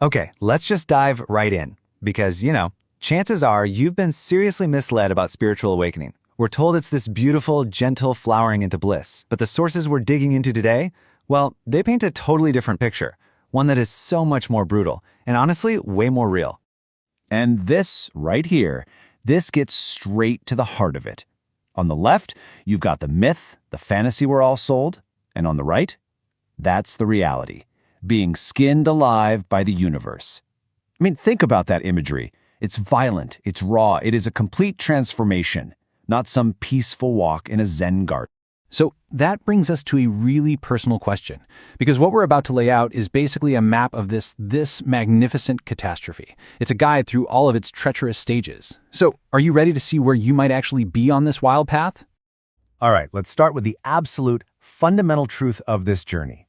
Okay, let's just dive right in. Because, chances are you've been seriously misled about spiritual awakening. We're told it's this beautiful, gentle flowering into bliss. But the sources we're digging into today, well, they paint a totally different picture. One that is so much more brutal, and honestly, way more real. And this, right here, this gets straight to the heart of it. On the left, you've got the myth, the fantasy we're all sold. And on the right, that's the reality. Being skinned alive by the universe. I mean, think about that imagery. It's violent, it's raw, it is a complete transformation, not some peaceful walk in a Zen garden. So that brings us to a really personal question, because what we're about to lay out is basically a map of this magnificent catastrophe. It's a guide through all of its treacherous stages. So are you ready to see where you might actually be on this wild path? All right, let's start with the absolute fundamental truth of this journey.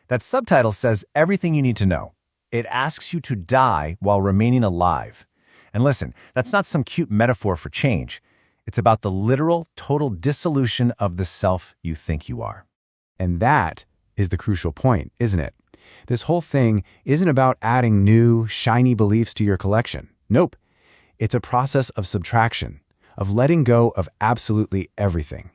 That subtitle says everything you need to know. It asks you to die while remaining alive. And listen, that's not some cute metaphor for change. It's about the literal, total dissolution of the self you think you are. And that is the crucial point, isn't it? This whole thing isn't about adding new, shiny beliefs to your collection. Nope. It's a process of subtraction, of letting go of absolutely everything.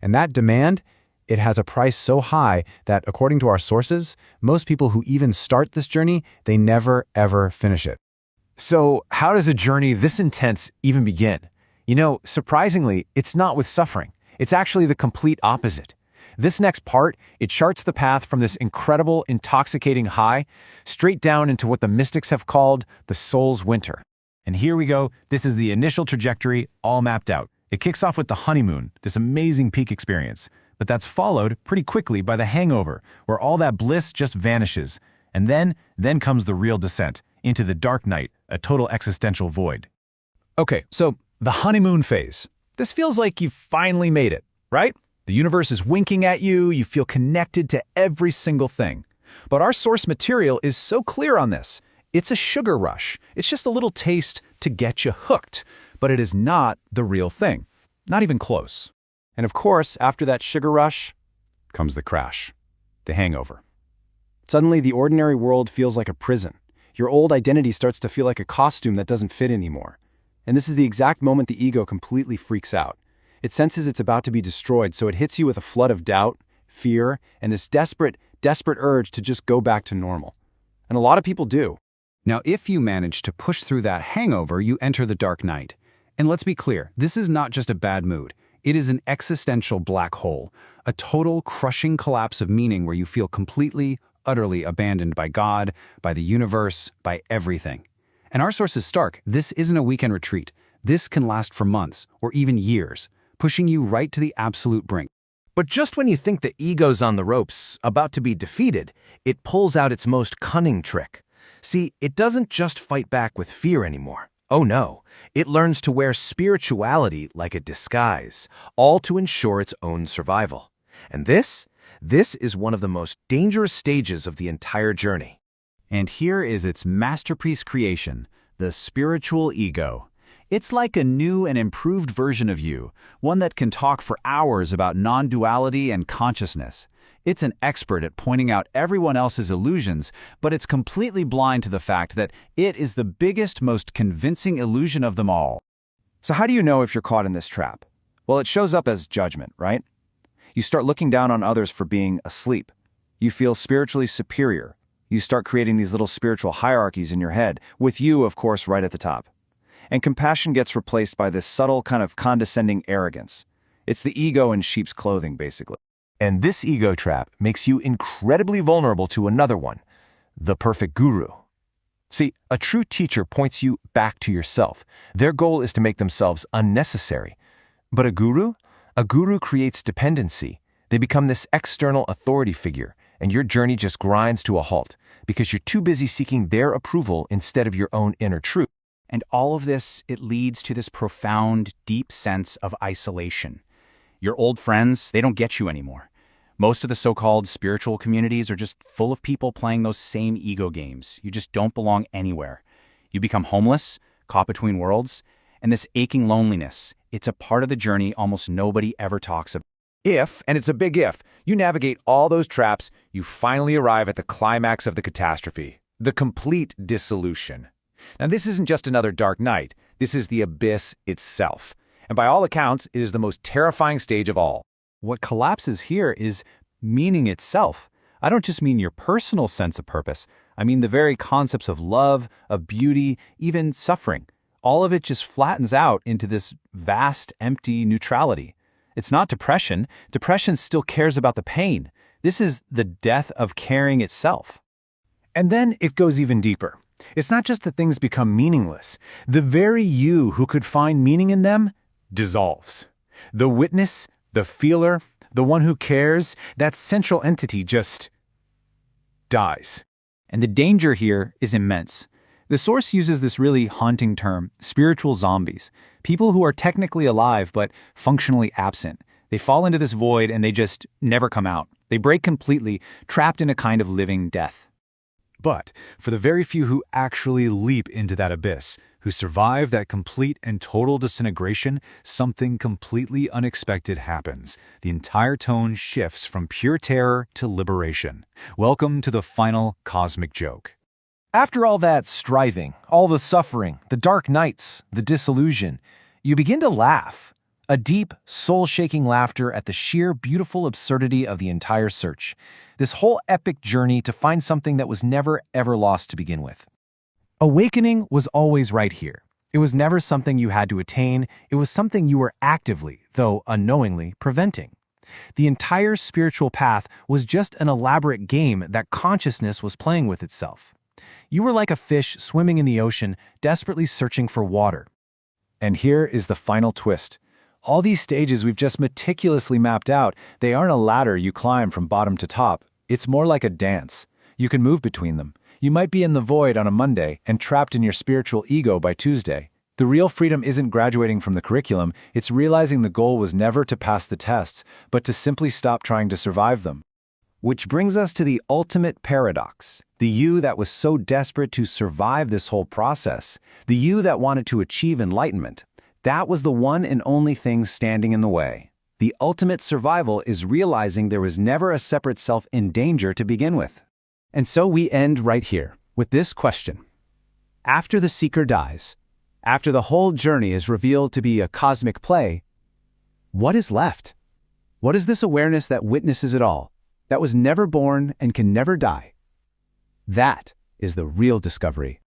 And that demand, it has a price so high that, according to our sources, most people who even start this journey, they never, ever finish it. So how does a journey this intense even begin? Surprisingly, it's not with suffering. It's actually the complete opposite. This next part, it charts the path from this incredible, intoxicating high straight down into what the mystics have called the soul's winter. And here we go. This is the initial trajectory, all mapped out. It kicks off with the honeymoon, this amazing peak experience. But that's followed pretty quickly by the hangover, where all that bliss just vanishes. And then comes the real descent into the dark night, a total existential void. Okay, so the honeymoon phase. This feels like you've finally made it, right? The universe is winking at you, you feel connected to every single thing. But our source material is so clear on this. It's a sugar rush. It's just a little taste to get you hooked. But it is not the real thing. Not even close. And of course, after that sugar rush, comes the crash. The hangover. Suddenly, the ordinary world feels like a prison. Your old identity starts to feel like a costume that doesn't fit anymore. And this is the exact moment the ego completely freaks out. It senses it's about to be destroyed, so it hits you with a flood of doubt, fear, and this desperate urge to just go back to normal. And a lot of people do. Now, if you manage to push through that hangover, you enter the dark night. And let's be clear, this is not just a bad mood. It is an existential black hole, a total crushing collapse of meaning where you feel completely, utterly abandoned by God, by the universe, by everything. And our source is stark. This isn't a weekend retreat. This can last for months or even years, pushing you right to the absolute brink. But just when you think the ego's on the ropes, about to be defeated, it pulls out its most cunning trick. See, it doesn't just fight back with fear anymore. Oh no, it learns to wear spirituality like a disguise, all to ensure its own survival. And this is one of the most dangerous stages of the entire journey. And here is its masterpiece creation, the spiritual ego. It's like a new and improved version of you, one that can talk for hours about non-duality and consciousness. It's an expert at pointing out everyone else's illusions, but it's completely blind to the fact that it is the biggest, most convincing illusion of them all. So how do you know if you're caught in this trap? Well, it shows up as judgment, right? You start looking down on others for being asleep. You feel spiritually superior. You start creating these little spiritual hierarchies in your head, with you, of course, right at the top. And compassion gets replaced by this subtle kind of condescending arrogance. It's the ego in sheep's clothing, basically. And this ego trap makes you incredibly vulnerable to another one, the perfect guru. See, a true teacher points you back to yourself. Their goal is to make themselves unnecessary. But a guru creates dependency. They become this external authority figure, and your journey just grinds to a halt because you're too busy seeking their approval instead of your own inner truth. And all of this, it leads to this profound, deep sense of isolation. Your old friends, they don't get you anymore. Most of the so-called spiritual communities are just full of people playing those same ego games. You just don't belong anywhere. You become homeless, caught between worlds, and this aching loneliness, it's a part of the journey almost nobody ever talks about. If, and it's a big if, you navigate all those traps, you finally arrive at the climax of the catastrophe, the complete dissolution. Now, this isn't just another dark night. This is the abyss itself. And by all accounts, it is the most terrifying stage of all. What collapses here is meaning itself. I don't just mean your personal sense of purpose. I mean the very concepts of love, of beauty, even suffering. All of it just flattens out into this vast, empty neutrality. It's not depression. Depression still cares about the pain. This is the death of caring itself. And then it goes even deeper. It's not just that things become meaningless. The very you who could find meaning in them dissolves. The witness, the feeler, the one who cares, that central entity just dies. And the danger here is immense. The Source uses this really haunting term, spiritual zombies, people who are technically alive but functionally absent. They fall into this void and they just never come out. They break completely, trapped in a kind of living death. But for the very few who actually leap into that abyss, who survive that complete and total disintegration, something completely unexpected happens. The entire tone shifts from pure terror to liberation. Welcome to the final cosmic joke. After all that striving, all the suffering, the dark nights, the disillusion, you begin to laugh. A deep, soul-shaking laughter at the sheer beautiful absurdity of the entire search. This whole epic journey to find something that was never, ever lost to begin with. Awakening was always right here. It was never something you had to attain. It was something you were actively, though unknowingly, preventing. The entire spiritual path was just an elaborate game that consciousness was playing with itself. You were like a fish swimming in the ocean, desperately searching for water. And here is the final twist. All these stages we've just meticulously mapped out, they aren't a ladder you climb from bottom to top. It's more like a dance. You can move between them. You might be in the void on a Monday and trapped in your spiritual ego by Tuesday. The real freedom isn't graduating from the curriculum, it's realizing the goal was never to pass the tests, but to simply stop trying to survive them. Which brings us to the ultimate paradox. The you that was so desperate to survive this whole process. The you that wanted to achieve enlightenment. That was the one and only thing standing in the way. The ultimate survival is realizing there was never a separate self in danger to begin with. And so we end right here with this question. After the seeker dies, after the whole journey is revealed to be a cosmic play, what is left? What is this awareness that witnesses it all, that was never born and can never die? That is the real discovery.